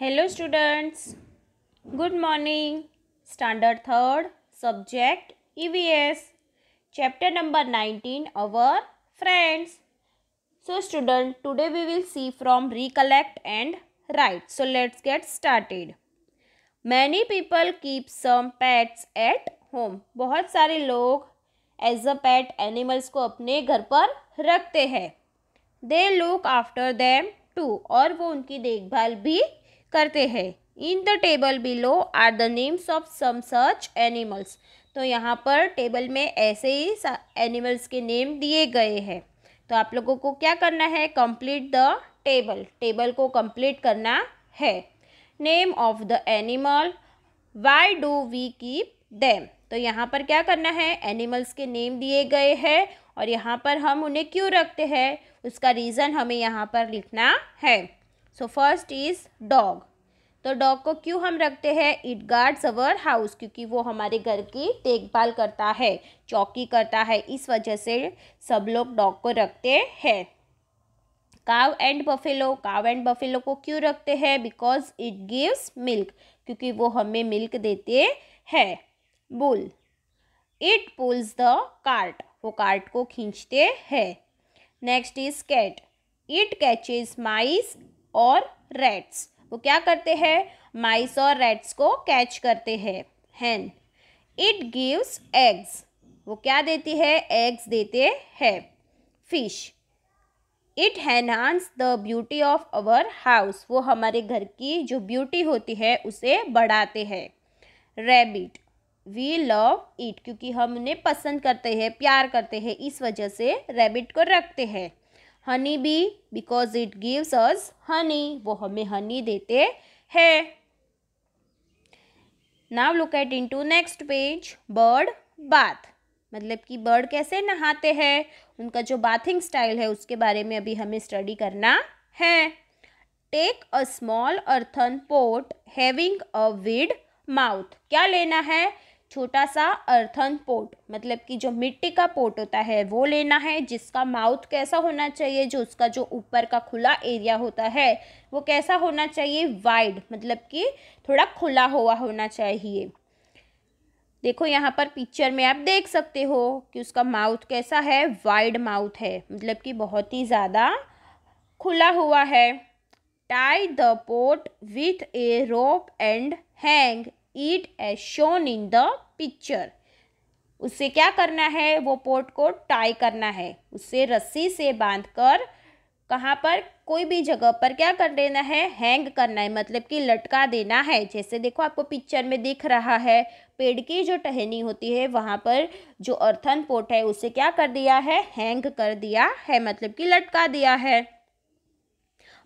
Hello students, good morning. Standard 3rd, subject EVS, chapter number 19, our friends. So student, today we will see from recollect and write. So let's get started. Many people keep some pets at home. बहुत सारे लोग as a pet animals को अपने घर पर रखते हैं. They look after them too, और वो उनकी देखभाल भी करते हैं. In the table below are the names of some such animals. तो यहाँ पर टेबल में ऐसे ही एनिमल्स के नेम दिए गए हैं. तो आप लोगों को क्या करना है? कंप्लीट द टेबल को कंप्लीट करना है. Name of the animal, why do we keep them. तो यहाँ पर क्या करना है? एनिमल्स के नेम दिए गए हैं और यहाँ पर हम उन्हें क्यों रखते हैं उसका रीज़न हमें यहाँ पर लिखना है. So first is dog. तो डॉग को क्यों हम रखते हैं? इट गार्ड्स अवर हाउस, क्योंकि वो हमारे घर की देखभाल करता है, चौकी करता है. इस वजह से सब लोग डॉग को रखते हैं. काव एंड बफेलो. काव एंड बफेलो को क्यों रखते हैं? बिकॉज इट गिव्स मिल्क, क्योंकि वो हमें मिल्क देते हैं. Bull. It pulls the cart. वो कार्ट को खींचते हैं. Next is cat. It catches mice और रैट्स. वो क्या करते हैं? माइस और रैट्स को कैच करते हैं. हैन. It gives eggs. वो क्या देती है? एग्स देते हैं. Fish. It enhance the beauty of our house. वो हमारे घर की जो ब्यूटी होती है उसे बढ़ाते हैं. रैबिट. वी लव इट, क्योंकि हम उन्हें पसंद करते हैं, प्यार करते हैं, इस वजह से रैबिट को रखते हैं. Honey bee, because it gives us Honey. वो हमें हनी देते हैं. Now look at into next page. Bird bath. मतलब कि बर्ड कैसे नहाते हैं, उनका जो बाथिंग स्टाइल है उसके बारे में अभी हमें स्टडी करना है. Take a small earthen pot having a wide mouth. क्या लेना है? छोटा सा अर्थन पोट, मतलब कि जो मिट्टी का पोट होता है वो लेना है, जिसका माउथ कैसा होना चाहिए? जो उसका जो ऊपर का खुला एरिया होता है वो कैसा होना चाहिए? वाइड, मतलब कि थोड़ा खुला हुआ होना चाहिए. देखो यहाँ पर पिक्चर में आप देख सकते हो कि उसका माउथ कैसा है? वाइड माउथ है, मतलब कि बहुत ही ज़्यादा खुला हुआ है. Tie the pot with a rope and hang it as shown in the picture. उससे क्या करना है? वो पोट को टाई करना है, उससे रस्सी से बांधकर कहाँ पर? कोई भी जगह पर क्या कर देना है? हैंग करना है, मतलब कि लटका देना है. जैसे देखो आपको पिक्चर में दिख रहा है, पेड़ की जो टहनी होती है वहाँ पर जो अर्थन पोट है उसे क्या कर दिया है? हैंग कर दिया है, मतलब कि लटका दिया है.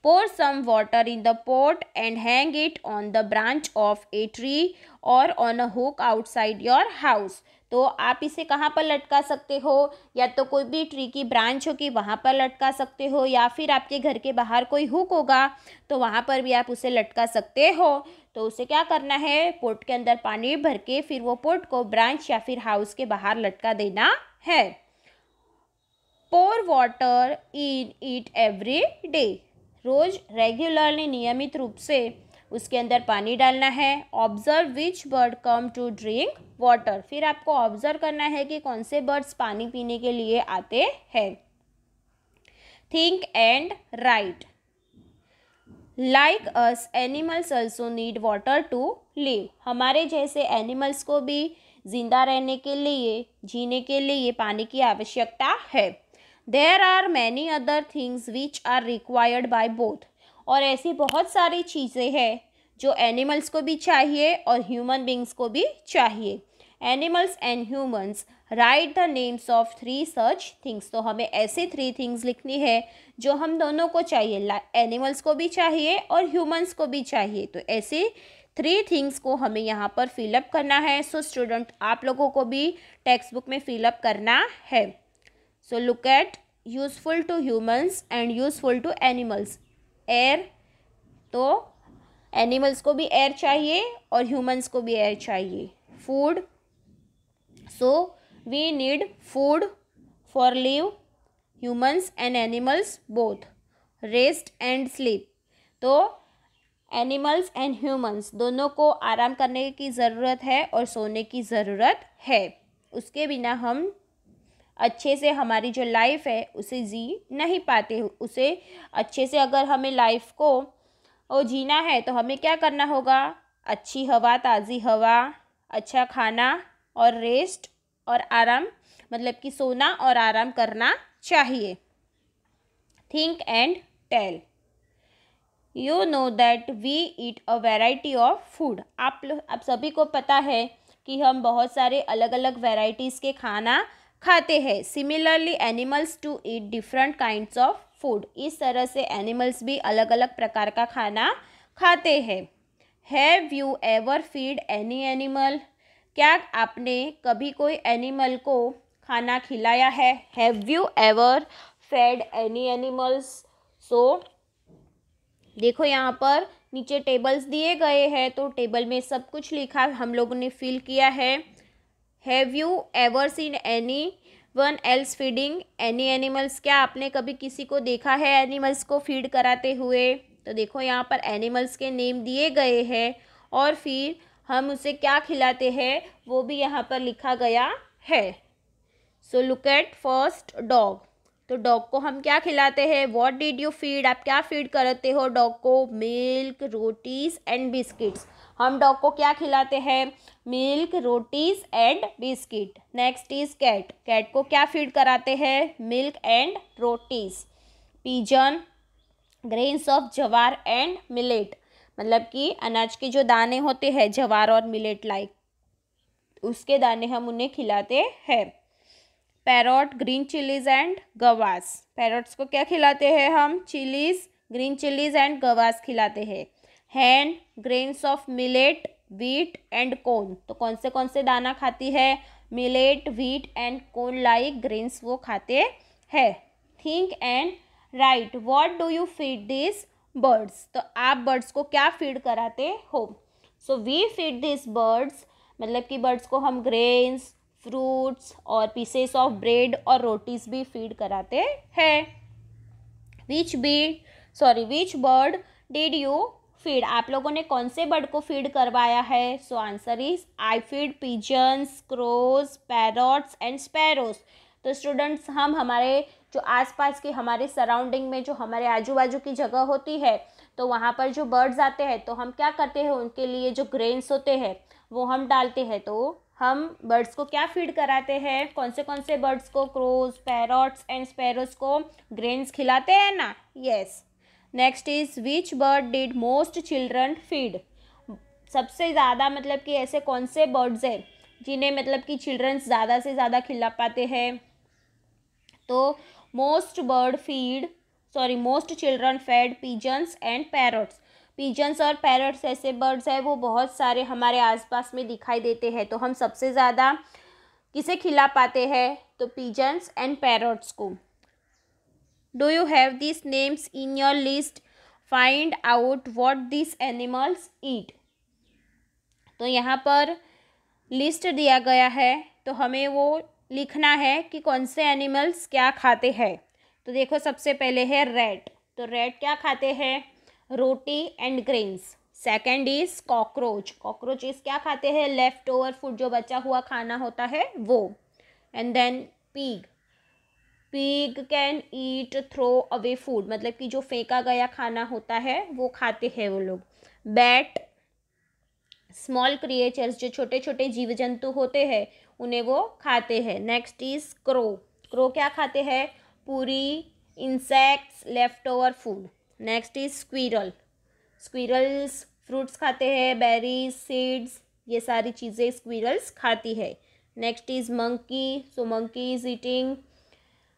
Pour some water in the pot and hang it on the branch of a tree or on a hook outside your house. तो आप इसे कहाँ पर लटका सकते हो? या तो कोई भी ट्री की ब्रांच होगी वहाँ पर लटका सकते हो, या फिर आपके घर के बाहर कोई हुक होगा तो वहाँ पर भी आप उसे लटका सकते हो. तो उसे क्या करना है? पोट के अंदर पानी भर के फिर वो पोट को ब्रांच या फिर हाउस के बाहर लटका देना है. Pour water in it every day. रोज रेगुलरली नियमित रूप से उसके अंदर पानी डालना है. Observe which bird come to drink water. फिर आपको ऑब्जर्व करना है कि कौन से बर्ड्स पानी पीने के लिए आते हैं. Think and write. Like us animals also need water to live. हमारे जैसे एनिमल्स को भी जिंदा रहने के लिए, जीने के लिए पानी की आवश्यकता है. There are many other things which are required by both. और ऐसी बहुत सारी चीज़ें हैं जो एनिमल्स को भी चाहिए और ह्यूमन बींग्स को भी चाहिए. Animals and humans, right the names of 3 such things. तो हमें ऐसे 3 थिंग्स लिखनी है जो हम दोनों को चाहिए, एनिमल्स को भी चाहिए और ह्यूमन्स को भी चाहिए. तो ऐसे 3 थिंग्स को हमें यहाँ पर फिलअप करना है. सो स्टूडेंट, आप लोगों को भी टेक्स्ट बुक में फिलअप करना है. So look at useful to humans and useful to animals. Air, तो एनिमल्स को भी एयर चाहिए और ह्यूमंस को भी एयर चाहिए. Food, so we need food for live, humans and animals both. Rest and sleep, तो एनिमल्स एंड ह्यूमंस दोनों को आराम करने की ज़रूरत है और सोने की ज़रूरत है। उसके बिना हम अच्छे से हमारी जो लाइफ है उसे जी नहीं पाते। उसे अच्छे से अगर हमें लाइफ को जीना है तो हमें क्या करना होगा? अच्छी हवा, ताज़ी हवा, अच्छा खाना और रेस्ट और आराम, मतलब कि सोना और आराम करना चाहिए। Think and tell. You know that we eat a variety of food. आप सभी को पता है कि हम बहुत सारे अलग अलग वेराइटीज़ के खाना खाते हैं। Similarly animals too eat different kinds of food. इस तरह से एनिमल्स भी अलग अलग प्रकार का खाना खाते हैं। Have you ever feed any animal? क्या आपने कभी कोई एनिमल को खाना खिलाया है? Have you ever fed any animals? So देखो यहाँ पर नीचे टेबल्स दिए गए हैं, तो टेबल में सब कुछ लिखा हम लोगों ने फिल किया है। Have you ever seen any one else feeding any animals? क्या आपने कभी किसी को देखा है एनिमल्स को फीड कराते हुए? तो देखो यहाँ पर एनिमल्स के नेम दिए गए हैं और फिर हम उसे क्या खिलाते हैं वो भी यहाँ पर लिखा गया है। So look at first dog. तो डॉग को हम क्या खिलाते हैं? What did you feed? आप क्या फीड करते हो डॉग को? Milk, rotis and biscuits. हम डॉग को क्या खिलाते हैं? Milk, rotis and biscuit. Next is cat. Cat को क्या फीड कराते हैं? Milk and rotis. Pigeon, grains of jowar and millet, मतलब कि अनाज के जो दाने होते हैं जवार और मिलेट लाइक, उसके दाने हम उन्हें खिलाते हैं। Parrot, green chilies and guavas. Parrots को क्या खिलाते हैं हम? Chilies, green chilies and guavas खिलाते हैं। Hen, grains of millet, wheat and corn. तो कौन से दाना खाती है? Millet, wheat and corn like grains वो खाते हैं। Think and write. What do you feed this birds? तो आप बर्ड्स को क्या फीड कराते हो? So we feed this birds, मतलब कि बर्ड्स को हम ग्रेन्स, फ्रूट्स और पीसेस ऑफ ब्रेड और रोटीज़ भी फीड कराते हैं। विच बर्ड डिड यू फीड? आप लोगों ने कौन से बर्ड को फीड करवाया है? So answer is I feed pigeons, crows, parrots and sparrows. तो स्टूडेंट्स, हम हमारे जो आसपास के हमारे सराउंडिंग में जो हमारे आजू बाजू की जगह होती है तो वहाँ पर जो बर्ड्स आते हैं तो हम क्या करते हैं? उनके लिए जो ग्रेन्स होते हैं वो हम डालते हैं। तो हम बर्ड्स को क्या फीड कराते हैं? कौन से बर्ड्स को? क्रोज, पैरट्स एंड स्पैरोज को ग्रेन्स खिलाते हैं ना? Yes. Next is which bird did most children feed? सबसे ज़्यादा, मतलब कि ऐसे कौन से बर्ड्स हैं जिन्हें मतलब कि चिल्ड्रंस ज़्यादा से ज़्यादा खिला पाते हैं? तो most children fed pigeons and parrots. Pigeons और पैरट्स ऐसे बर्ड्स हैं वो बहुत सारे हमारे आसपास में दिखाई देते हैं। तो हम सबसे ज़्यादा किसे खिला पाते हैं? तो पिजन्स एंड पैरट्स को। Do you have this names in your list? Find out what this animals eat. तो यहाँ पर लिस्ट दिया गया है तो हमें वो लिखना है कि कौन से एनिमल्स क्या खाते हैं। तो देखो सबसे पहले है रैट। तो रैट क्या खाते हैं? Roti and grains. Second is cockroach. Cockroaches क्या खाते हैं? लेफ्ट ओवर फूड, जो बचा हुआ खाना होता है वो। And then pig can eat throw away food, मतलब कि जो फेंका गया खाना होता है वो खाते हैं वो लोग। बैट, स्मॉल क्रिएचर्स, जो छोटे छोटे जीव जंतु होते हैं उन्हें वो खाते हैं। Next is crow. क्रो क्या खाते हैं? पूरी, insects, left over food. Next is squirrel. Squirrels fruits खाते हैं, बेरीज, सीड्स, ये सारी चीज़ें स्क्विरल्स खाती है। Next is monkey. So monkey is eating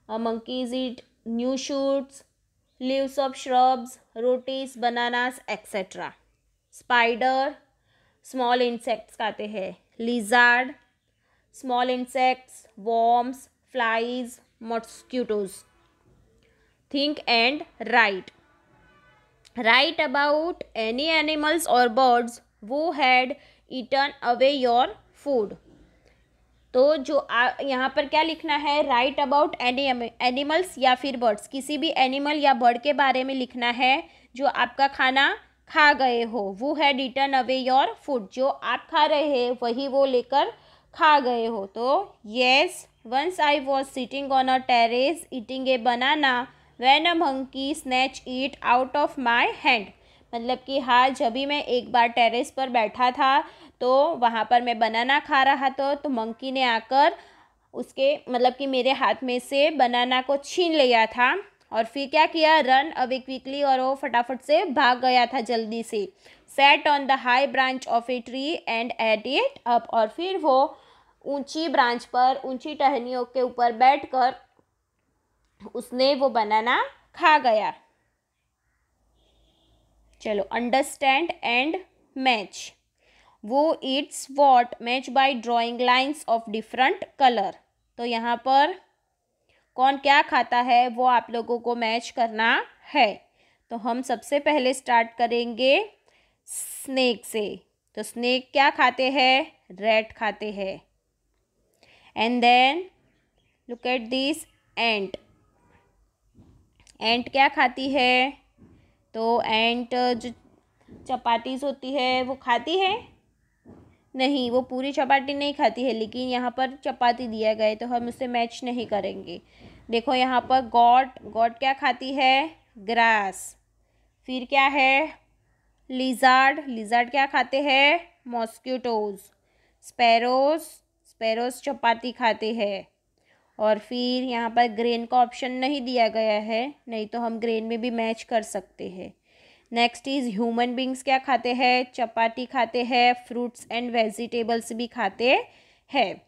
monkeys eat new shoots, leaves of shrubs, rotis, bananas, etc. Spider, small insects खाते हैं। Lizard, small insects, worms, flies, mosquitoes. Think and write. Write about any animals or birds who had eaten away your food. तो जो यहाँ पर क्या लिखना है? Right about any animals या फिर बर्ड्स, किसी भी एनिमल या बर्ड के बारे में लिखना है जो आपका खाना खा गए हो। वो had eaten away your food, जो आप खा रहे हैं वही वो लेकर खा गए हो। तो yes, once I was sitting on a terrace eating a banana when a monkey snatch it out of my hand. मतलब कि हाँ, जब भी मैं एक बार टेरेस पर बैठा था तो वहाँ पर मैं बनाना खा रहा था, तो मंकी ने आकर उसके मतलब कि मेरे हाथ में से बनाना को छीन लिया था और फिर क्या किया, रन अवे क्विकली, और वो फटाफट से भाग गया था जल्दी से। Set on the high branch of a tree and at it up, और फिर वो ऊंची ब्रांच पर, ऊंची टहनियों के ऊपर बैठकर उसने वो बनाना खा गया। चलो, अंडरस्टैंड एंड मैच। वो it's what match by drawing lines of different colour. तो यहाँ पर कौन क्या खाता है वो आप लोगों को मैच करना है। तो हम सबसे पहले स्टार्ट करेंगे स्नेक से। तो स्नेक क्या खाते हैं, रैट खाते हैं। And then look at this ant. Ant क्या खाती है, तो एंट जो चपाटीज होती है वो खाती है, नहीं वो पूरी चपाती नहीं खाती है, लेकिन यहाँ पर चपाती दिया गया है तो हम उससे मैच नहीं करेंगे। देखो यहाँ पर गॉट, गॉट क्या खाती है, ग्रास। फिर क्या है, लिजार्ड, लिजार्ड क्या खाते हैं, मॉस्किटोज। स्पैरोज, स्पैरोज चपाती खाते हैं। और फिर यहाँ पर ग्रेन का ऑप्शन नहीं दिया गया है, नहीं तो हम ग्रेन में भी मैच कर सकते हैं। नेक्स्ट इज ह्यूमन बींग्स क्या खाते हैं, चपाती खाते हैं, फ्रूट्स एंड वेजिटेबल्स भी खाते हैं।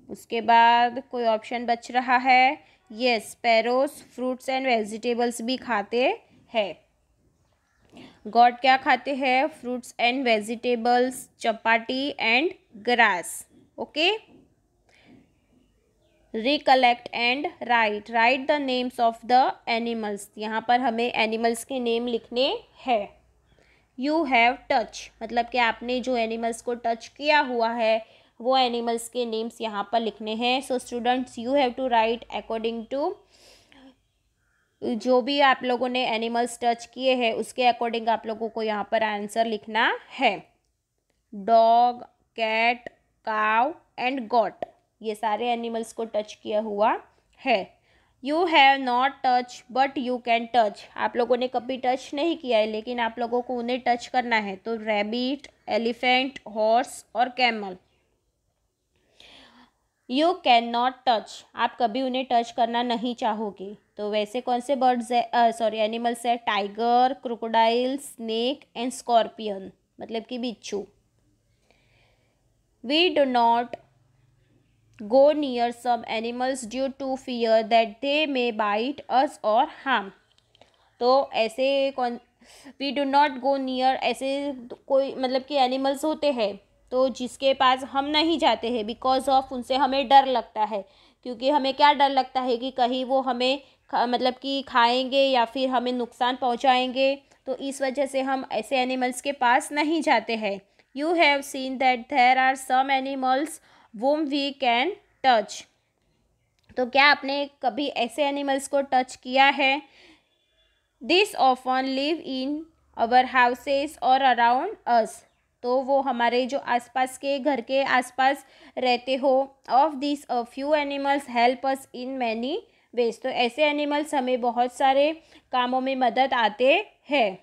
उसके बाद कोई ऑप्शन बच रहा है, yes, sparrows fruits and vegetables भी खाते हैं। गॉड क्या खाते हैं, fruits and vegetables, chapati and grass. Okay, recollect and right, right the names of the animals. यहाँ पर हमें एनिमल्स के नेम लिखने हैं। यू हैव टच, मतलब कि आपने जो एनिमल्स को टच किया हुआ है वो एनिमल्स के नेम्स यहाँ पर लिखने हैं। So students, you have to write according to जो भी आप लोगों ने एनिमल्स टच किए हैं उसके अकॉर्डिंग आप लोगों को यहाँ पर आंसर लिखना है। डॉग, कैट, काव एंड गॉट, ये सारे एनिमल्स को टच किया हुआ है। You have not touch but you can touch, आप लोगों ने कभी टच नहीं किया है लेकिन आप लोगों को उन्हें टच करना है। तो रैबिट, एलिफेंट, हॉर्स और camel. You can not touch, आप कभी उन्हें टच करना नहीं चाहोगे। तो वैसे कौन से बर्ड्स है, सॉरी एनिमल्स है, tiger, crocodile, snake and scorpion, मतलब कि बिच्छू। We do not go near some animals due to fear that they may bite us or harm। तो ऐसे कौन, we do not go near, ऐसे कोई मतलब कि एनिमल्स होते हैं तो जिसके पास हम नहीं जाते हैं बिकॉज ऑफ उनसे हमें डर लगता है। क्योंकि हमें क्या डर लगता है कि कहीं वो हमें मतलब कि खाएंगे या फिर हमें नुकसान पहुंचाएंगे, तो इस वजह से हम ऐसे एनिमल्स के पास नहीं जाते हैं। You have seen that there are some animals whom we can touch। तो क्या आपने कभी ऐसे एनिमल्स को टच किया है। This often live in our houses और अराउंड अस, तो वो हमारे जो आसपास के घर के आसपास रहते हो। Of this a few animals help us in many ways, तो ऐसे एनिमल्स हमें बहुत सारे कामों में मदद आते हैं।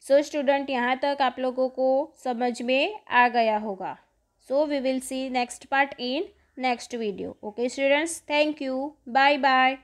सो स्टूडेंट, यहाँ तक आप लोगों को समझ में आ गया होगा। So we will see next part in next video. Okay students, thank you. Bye bye.